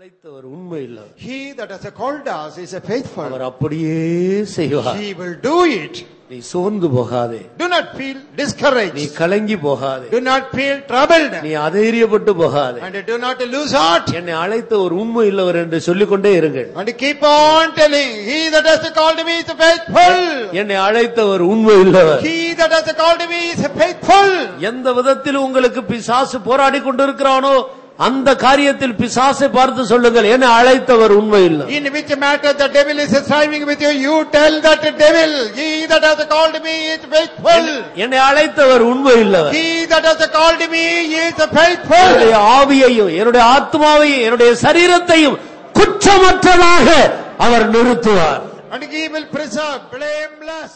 அழைத்தவர் உண்மையுள்ளவர். He that has called us is a faithful. அவர் அப்படியே செய்வார். He will do it. நீ சோர்ந்து போகாதே. Do not feel discouraged. நீ கலங்கி போகாதே. Do not feel troubled. நீ அதைரியப்பட்டு போகாதே. And do not lose heart. என்னை அழைத்த ஒரு உண்மையுள்ளவர் என்று சொல்லிக்கொண்டே இருங்கள். And keep on telling, he that has called me is faithful. என்னை அழைத்தவர் உண்மையுள்ளவர். He that has called me is faithful. எந்த விதத்தில் உங்களுக்கு பிசாசு போராடி கொண்டிருக்கிறானோ அந்த காரியத்தில் பிசாசை பார்த்து சொல்லுங்கள், என்னை அழைத்தவர் உண்மையுள்ளவர். In which matter the devil is striving with you, you tell that devil, he that has called me is faithful. என்னை அழைத்தவர் உண்மையுள்ளவர். He that has called me is faithful. என்னுடைய ஆவியையும் என்னுடைய ஆத்மாவையும் என்னுடைய சரீரத்தையும் குற்றமற்றதாக அவர் நிறுத்துவார். And he will preserve blameless.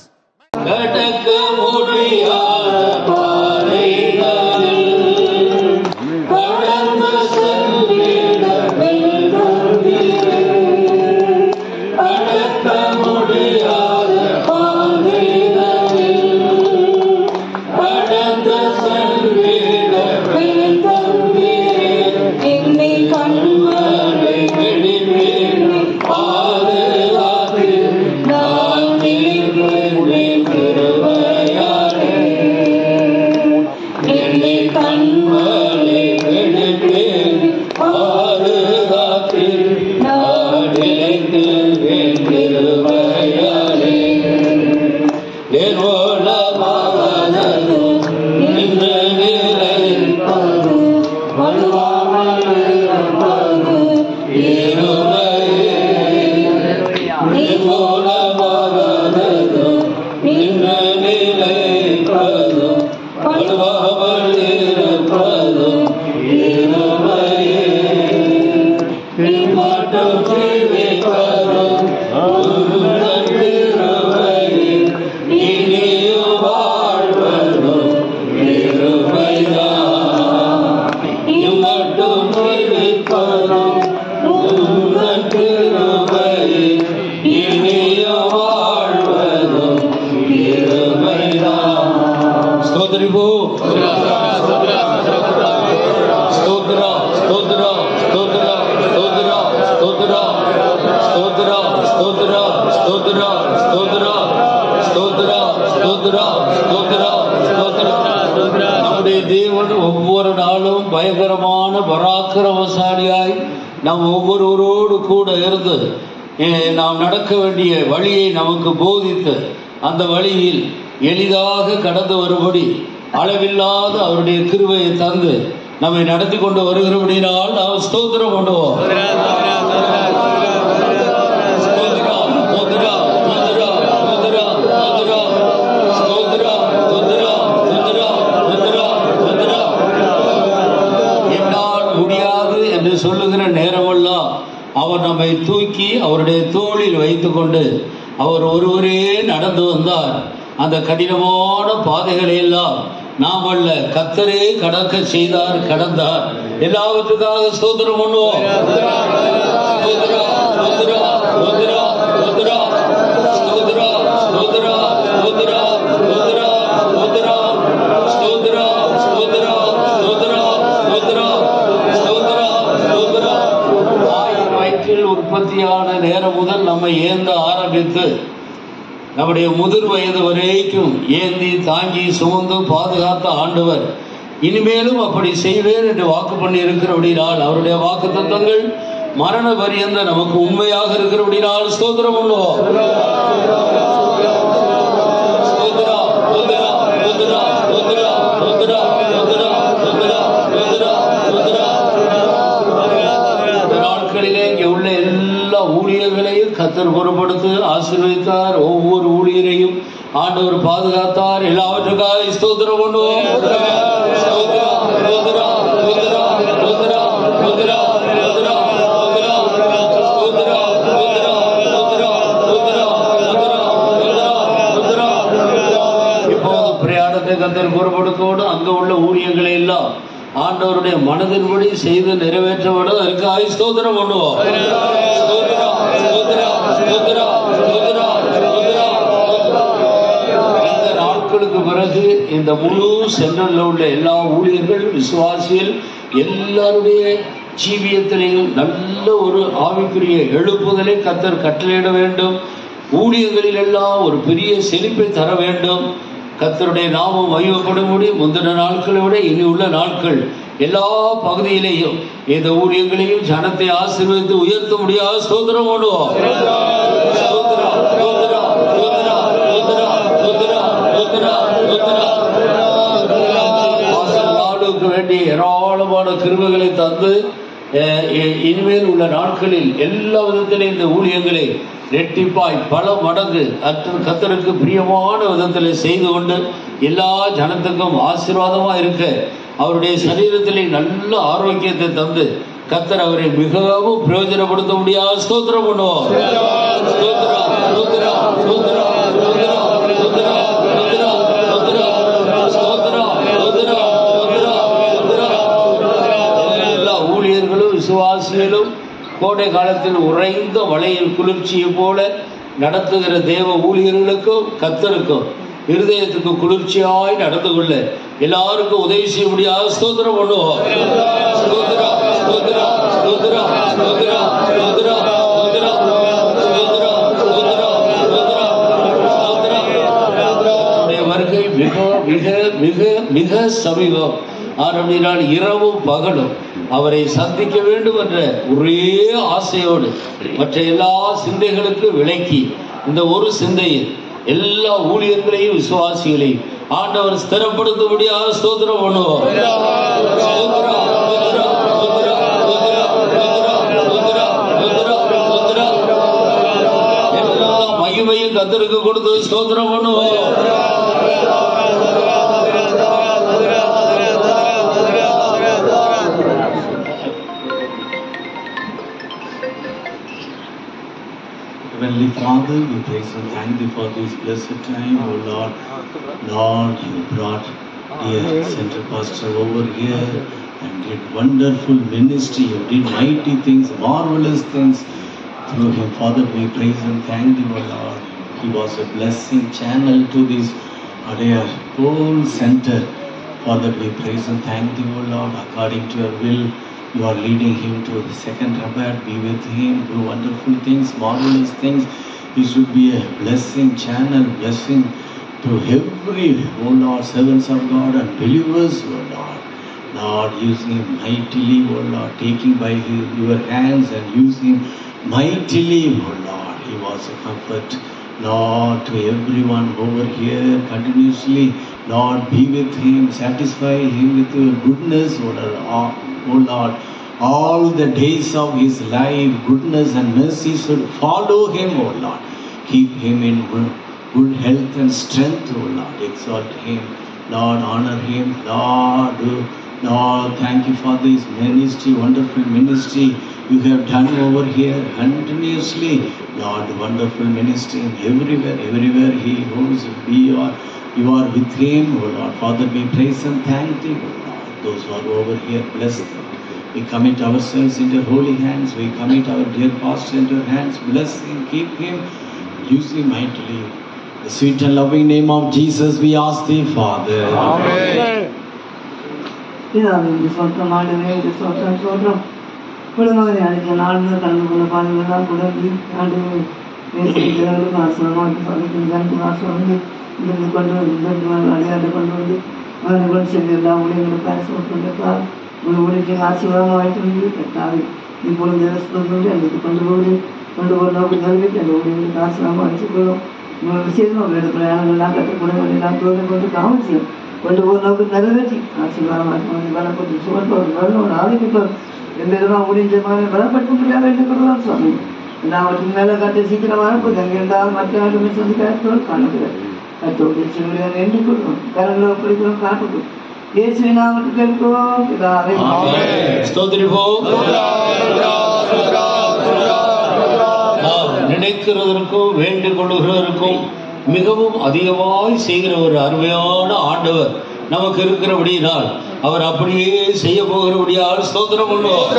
கடக்க முடியாத பாதைகளில் கடந்து செல்லிட வேண்டும். கடக்க முடியாத பாதைகளில் கடந்து செல்லிட வேண்டும். என்னை கண்மலை வெளிப்பேன் பாதுகாத்து நான் நீர்வேன் கிருபையாலே. என்னை கண்மலை வெளிப்பேன் பாதுகாத்து நான் நீர்வேன் கிருபையாலே. நிர்மூலமானது நின்று நிலைப்பது வலுவாமல் இருப்பது இருமையே. நிர்மூலமானது நின்று நிலைப்பது வலுவாமல் இருப்பது இருமையே. பின்பற்றும் ஜீவிப்பதும் உங்கள் கிருபையில் இனியும் வாழ்வதும் இருமைதான். இம்மட்டும் ஜீவிப்பதும் உங்கள் கிருபையில் இனியும் வாழ்வதும் இருமைதான். ஸ்தோத்திரிப்போ. ஸ்தோத்ரா ஸ்தோத்ரா ஸ்தோத்ரா ஸ்தோத்ரா ஸ்தோத்ரா ஸ்தோத்ரா ஸ்தோத்ரா ஸ்தோத்ரா ஸ்தோத்ரா ஸ்தோத்ரா ஸ்தோத்ரா ஸ்தோத்ரா. நம்முடைய தேவன் ஒவ்வொரு நாளும் பயங்கரமான பராக்கிரமசாலியாய் நாம் ஒவ்வொருவரோடு கூட இருந்து நாம் நடக்க வேண்டிய வழியை நமக்கு போதித்து அந்த வழியில் எளிதாக கடந்து வரும்படி அளவில்லாத அவருடைய கிருபையை தந்து நம்மை நடத்தி கொண்டு வருகிறபடினால் நாம் ஸ்தோத்திரம் பண்ணுவோம். என்னால் முடியாது என்று சொல்லுகிற நேரமெல்லாம் அவர் நம்மை தூக்கி அவருடைய தோளில் வைத்துக் கொண்டு அவர் ஒருவரே நடந்து வந்தார். அந்த கடினமான பாதைகளை எல்லாம் நாம் அல்ல கர்த்தரே கடக்க செய்தார், கடந்தார். எல்லாவற்றுக்காக ஸ்தோத்திரம் பண்ணுவோம். வயிற்றில் உற்பத்தியான நேரம் முதல் நம்மை ஏந்த ஆரம்பித்து நம்முடைய முதிர் வயது வரைக்கும் ஏந்தி தாங்கி சுமந்து பாதுகாத்த ஆண்டவர் இனிமேலும் அப்படி செய்வேன் என்று வாக்கு பண்ணி இருக்கிறபடினால் அவருடைய வாக்கு தத்தங்கள் மரண பரியந்த நமக்கு உண்மையாக இருக்கிறபடினால் ஸ்தோத்திரம் பண்ணுவோம். நாட்களிலே இங்கே உள்ள எல்லா ஊழியர்களையும் கர்த்தர் பொறுப்படுத்தி ஆசீர்வதித்தார். ஒவ்வொரு ஊழியரையும் ஆண்டவர் பாதுகாத்தார். எல்லாவற்றுக்காக ஸ்தோத்திரம் பண்ணுவோம். இப்போது பிரயாணத்தை கர்த்தர் பொறுப்படுத்தோடு அங்க உள்ள ஊழியர்களை எல்லாம் ஆண்டவருடைய மனதின்படி செய்து நிறைவேற்றப்படும். அதுக்காக ஸ்தோத்திரம் பண்ணுவோம். இந்த நாட்களுக்கு பிறகு இந்த முழு சென்ட்ரல்ல உள்ள எல்லா ஊழியர்கள் விசுவாசிகள் எல்லாருடைய ஜீவியத்திலேயும் நல்ல ஒரு ஆவிக்குரிய எழுப்புதலை கர்த்தர் கட்டளையிட வேண்டும். ஊழியங்களில் எல்லாம் ஒரு பெரிய செழிப்பை தர வேண்டும். கர்த்தருடைய நாமம் மகிமைப்படும்படி முந்தின நாட்களை விட இனி உள்ள நாட்கள் எல்லா பகுதியிலேயும் இந்த ஊழியங்களையும் ஜனத்தை ஆசீர்வதித்து உயர்த்த முடியாது. ஸ்தோத்திரம் பண்ணுவோம். நாளுக்கு வேண்டிய ஏராளமான கிருபைகளை தந்து இனிமேல் உள்ள நாட்களில் எல்லா விதத்திலும் இந்த ஊழியங்களை ரெட்டிப்பாய் பல மடங்கு கர்த்தருக்கு பிரியமான விதத்தில் செய்து கொண்டு எல்லா ஜனத்துக்கும் ஆசீர்வாதமா இருக்க அவருடைய சரீரத்திலே நல்ல ஆரோக்கியத்தை தந்து கர்த்தர் அவரை மிகவும் பிரயோஜனப்படுத்த முடியாது. ஸ்தோத்திரம் பண்ணுவோம். எல்லா ஊழியர்களும் விசுவாசிகளும் கோடை காலத்தில் உறைந்த மழையில் குளிர்ச்சியை போல நடத்துகிற தேவ ஊழியர்களுக்கும் கர்த்தருக்கும் இருதயத்துக்கு குளிர்ச்சியாய் நடந்து கொள்ள எல்லாருக்கும் உதவி செய்ய முடியாது. ஸ்தோத்திரம் பண்ணுவோம். வருகை மிக மிக மிக மிக சமீபம். ஆரம்பினால் இரவும் பகலும் அவரை சந்திக்க வேண்டும் என்ற ஒரே ஆசையோடு மற்ற எல்லா சிந்தைகளுக்கு விலக்கி இந்த ஒரு சிந்தையில் எல்லா ஊழியர்களையும் விசுவாசிகளையும் ஆண்டவர் ஸ்திரப்படுத்த முடியாத ஸ்தோத்திரம் பண்ணுவோம். எல்லா மகிமையும் கர்த்தருக்கு கொடுத்து ஸ்தோத்திரம் பண்ணுவோம். Heavenly Father, we praise and thank Thee for this blessed time, O Lord. Lord, You brought dear Center Pastor over here and did wonderful ministry. You did mighty things, marvelous things through him. Father, we praise and thank Thee, O Lord. He was a blessing channel to this whole center. Father, we praise and thank Thee, O Lord. According to Your will, You are leading him to the second Rabat. Be with him, do wonderful things, marvelous things. He should be a blessing channel, blessing to every, O Lord, servants of God and believers, O Lord. Lord, use him mightily, O Lord, taking by Your hands and use him mightily, O Lord. He was a comfort, Lord, to everyone over here continuously. Lord, be with him, satisfy him with Your goodness, O Lord. All the days of his life, goodness and mercy should follow him, O Lord. Keep him in good health and strength, O Lord. Exalt him, Lord, honor him, Lord. Lord, thank You for this ministry, wonderful ministry You have done over here continuously. Lord, wonderful ministry everywhere he goes, You are with him, O Lord. Father, we praise and thank Thee, O Lord. Those who are over here, bless them. We commit ourselves into Your holy hands. We commit our dear pastor into Your hands. Bless him, keep him, use him mightily. In the sweet and loving name of Jesus, we ask Thee, Father. Amen. குடும்பங்களை அழைக்க நாடுகள் கலந்து கொள்ள பாதுகாலாம் குடம்பி நாடு ஜனங்களுக்கு ஆசிரமாக்கி ஜனத்துக்கு ஆசை வந்து இங்கிருந்து கொண்டு வந்து அடையாளம் கொண்டு வந்து அவர்கள் செல்வி எல்லா ஊழியர்களுக்கு அரசு கொண்டிருக்கார் ஒரு ஊழியத்தை ஆசீர்வாதமாக வாய்த்து வந்து கட்டாவை இப்பொழுது தேவஸ்தோடு அல்லது கொண்டு போகிற நோக்கு நிறைவேற்றி அந்த ஊழியர்களுக்கு ஆசீர்வாதமாக வச்சுக்கொள்ளும் விசேஷம் அவர்களோட பிரயாணங்கள்லாம் கற்றுக்கூடங்கள் எல்லாம் தோடு கொண்டு காவல்சியம் கொண்டு போகிற நோக்கு நிறைவேற்றி ஆசீர்வாதமாக பலப்பட்டு சுமர்ப்பவர் வரணும் ஆரோக்கியப்பவர் எந்தெல்லாம் ஊழியமான பலப்பட்டு முடியாத வேண்டுகிறோம் சுவாமி எல்லாவற்றின் மேலே கட்டு சீக்கிரமாக போது அங்கே இருந்தால் மற்ற நாட்டுமே சொல்லி கருத்தோடு காணுகிறார் கத்தோடு சிவனுடைய வேண்டிக் கொள்வோம் கரங்களை ஒப்படைக்கிறோம் காட்டுவோம் இயேசுவை நாமத்தை கேட்கிறோம் பிதாவே ஸ்தோத்திரிப்போம். நாம் நினைக்கிறதற்கும் வேண்டிக் கொள்ளுகிறதற்கும் மிகவும் அதிகமாய் செய்கிற ஒரு அருமையான ஆண்டவர் நமக்கு இருக்கிறபடியால் அவர் அப்படியே செய்ய போகிறபடியால் ஸ்தோத்திரம் பண்ணுவோம்.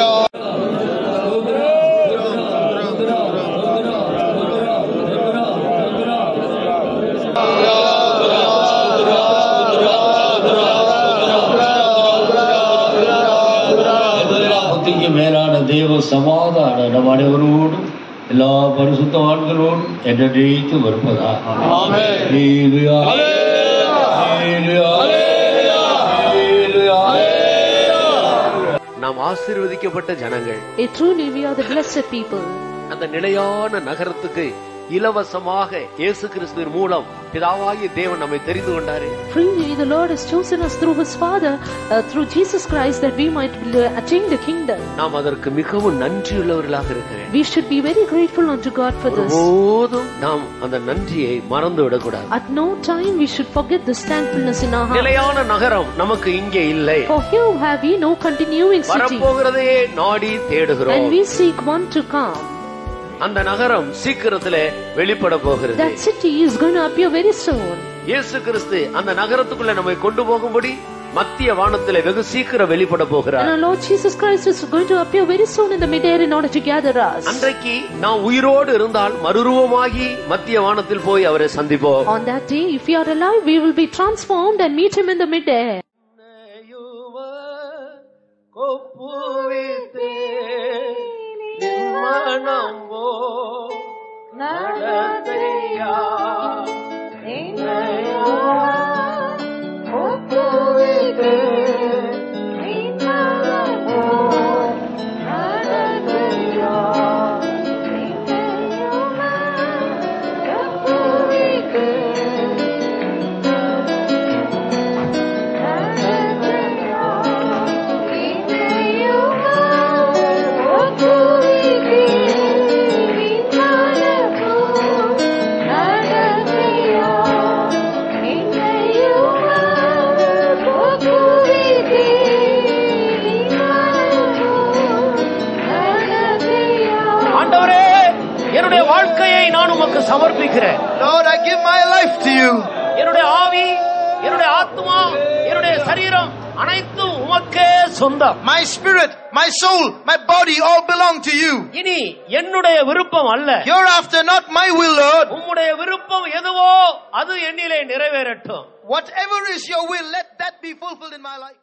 மேல நம் அனைவரோடும் எல்லா பரிசுத்தவான்களோடும் என்றென்றைக்கும் இருப்பதா. ஹல்லேலூயா, ஹல்லேலூயா, ஹல்லேலூயா. நாம் ஆசீர்வதிக்கப்பட்ட ஜனங்கள். Truly we are the blessed people. அந்த நிலையான நகரத்துக்கு இலவசமாக இயேசு கிறிஸ்துவின் மூலம் பிதாவாகிய தேவன் நம்மை தெரிந்து கொண்டாரே. Freely the Lord has chosen us through his Father, through Jesus Christ, that we might attain the kingdom. நாம் அதற்கு மிகவும் நன்றியுள்ளவர்களாக இருக்க வேண்டும். We should be very grateful unto God for this. ஒருபோதும் நாம் அந்த நன்றியை மறந்து விடக்கூடாது. At no time we should forget this thankfulness in our heart. நிலையான நகரம் நமக்கு இங்கே இல்லை. For here have we no continuing city. வரப்போகிறதே நாடி தேடுகிறோம். And we seek one to come. அந்த நகரம் சீக்கிரத்திலே வெளிப்பட போகிறது. That city is going to appear very soon. இயேசு கிறிஸ்து அந்த நகரத்துக்குள்ள நம்மை கொண்டு போகும்படி மத்திய வானத்திலே வெகு சீக்கிரம் வெளிப்பட போகிறார். And our Lord Jesus Christ is going to appear very soon in the mid-air in order to gather us. அன்றைக்கு நாம் உயிரோடு இருந்தால் மறுரூபமாகி மத்திய வானத்தில் போய் அவரை சந்திப்போம். On that day, if we are alive, we will be transformed and meet him in the mid-air. என்னுடைய வாழ்க்கையை நான் உமக்கு சமர்ப்பிக்கிறேன். Lord, I give my life to you. என்னுடைய ஆவி, என்னுடைய ஆத்மா, என்னுடைய சரீரம் அனைத்தும் உமக்கே சொந்தம். My spirit, my soul, my body all belong to you. இனி என்னுடைய விருப்பம் அல்ல. Hereafter not my will, Lord. உம்முடைய விருப்பம் எதுவோ அது என்னிலே நிறைவேறட்டும். Whatever is your will, let that be fulfilled in my life.